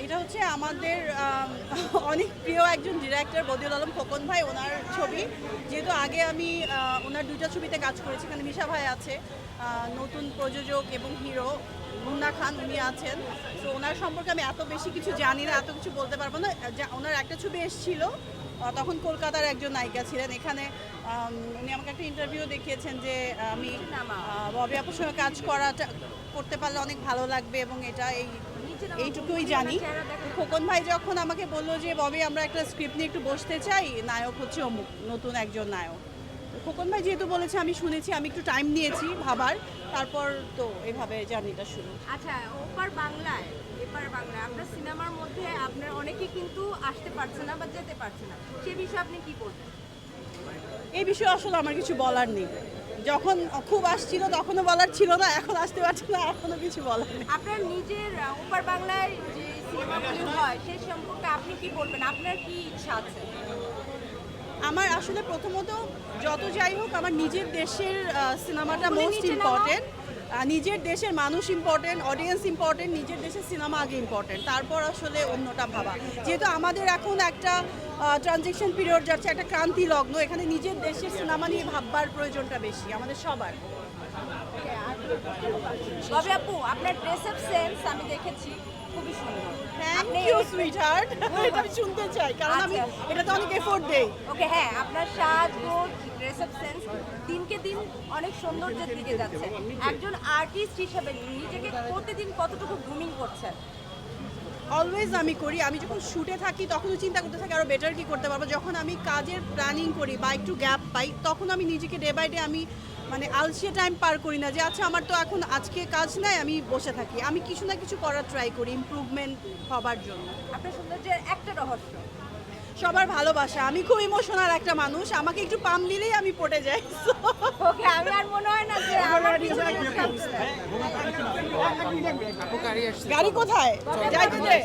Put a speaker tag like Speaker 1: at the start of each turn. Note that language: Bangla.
Speaker 1: এটা হচ্ছে আমাদের অনেক প্রিয় একজন ডিরেক্টর বদিউল আলম খোকন ভাই, ওনার ছবি। যেহেতু আগে আমি ওনার দুইটা ছবিতে কাজ করেছি, এখানে মিশা ভাই আছে, নতুন প্রযোজক এবং হিরো মুন্না খান উনি আছেন। তো ওনার সম্পর্কে আমি এত বেশি কিছু জানি না, এত কিছু বলতে পারবো না। ওনার একটা ছবি এসেছিল, তখন কলকাতার একজন নায়িকা ছিলেন। এখানে উনি আমাকে একটা ইন্টারভিউ দেখিয়েছেন যে আমি ববি আপুর সঙ্গে কাজ করতে পারলে অনেক ভালো লাগবে, এবং এইটুকুই জানি। খোকন ভাই যখন আমাকে বললো যে ববি আমরা একটা স্ক্রিপ্ট নিয়ে একটু বসতে চাই, নায়ক হচ্ছে অমুক, নতুন একজন নায়ক। খোকন ভাই যেহেতু বলেছে, আমি শুনেছি, আমি একটু টাইম নিয়েছি ভাবার, তারপর তো এভাবে জার্নিটা শুরু।
Speaker 2: আচ্ছা, এপার বাংলায় আপনার সিনেমার মধ্যে আপনার অনেকেই কিন্তু আসতে পারছে না বা যেতে পারছে না, সে বিষয়ে আপনি কি বলবেন?
Speaker 1: এই বিষয়ে আসলে আমার কিছু বলার নেই। যখন খুব আসছিল তখনও বলার ছিল না, এখন আসতে পারছে না, এখনও কিছু বলার নেই।
Speaker 2: আপনার নিজের ওপার বাংলায় যে সিনেমাগুলি হয় সে সম্পর্কে আপনি কি বলবেন? আপনার কি ইচ্ছা আছে?
Speaker 1: আমার আসলে প্রথমত যত যাই হোক, আমার নিজের দেশের সিনেমাটা মোস্ট ইম্পর্টেন্ট। নিজের দেশের মানুষ ইম্পর্টেন্ট, অডিয়েন্স ইম্পর্টেন্ট, নিজের দেশের সিনেমা আগে ইম্পর্টেন্ট, তারপর আসলে অন্যটা ভাবা। যেহেতু আমাদের এখন একটা ট্রানজিশন পিরিয়ড যাচ্ছে, একটা ক্রান্তি লগ্ন, এখানে নিজের দেশের সিনেমা নিয়ে ভাববার প্রয়োজনটা বেশি আমাদের সবার।
Speaker 2: তবে আপু, আপনার ড্রেস আপ সেন্স আমি দেখেছি, খুবই সুন্দর।
Speaker 1: থ্যাংক ইউ সুইটহার্ট, এটা আমি শুনতে চাই, কারণ আমি এটা তো অনেক এফোর্ট দেই।
Speaker 2: ওকে, হ্যাঁ, আপনার সাজগোজ, ড্রেস আপ সেন্স দিনকে দিন অনেক সৌন্দর্যের দিকে যাচ্ছে। একজন আর্টিস্ট হিসেবে নিজেকে প্রতিদিন কতটুকু গ্রুমিং করছেন?
Speaker 1: অলওয়েজ আমি করি। আমি যখন শুটে থাকি তখনও চিন্তা করতে থাকি আরও বেটার কী করতে পারবো। যখন আমি কাজের প্ল্যানিং করি বা একটু গ্যাপ পাই, তখন আমি নিজেকে ডে বাই ডে আমি আলসিয়া টাইম পার করি না যে আচ্ছা আমার তো এখন আজকে কাজ নাই, আমি বসে থাকি। আমি কিছু না কিছু করার ট্রাই করি ইমপ্রুভমেন্ট হবার জন্য।
Speaker 2: আপনার সৌন্দর্যের একটা রহস্য?
Speaker 1: সবার ভালোবাসা। আমি খুব ইমোশনাল একটা মানুষ, আমাকে একটু পাম দিলেই আমি পড়ে যাই।
Speaker 2: ওকে, আমি আর মনে হয় না যে আমার
Speaker 1: গাড়ি কোথায় যাইতে দে।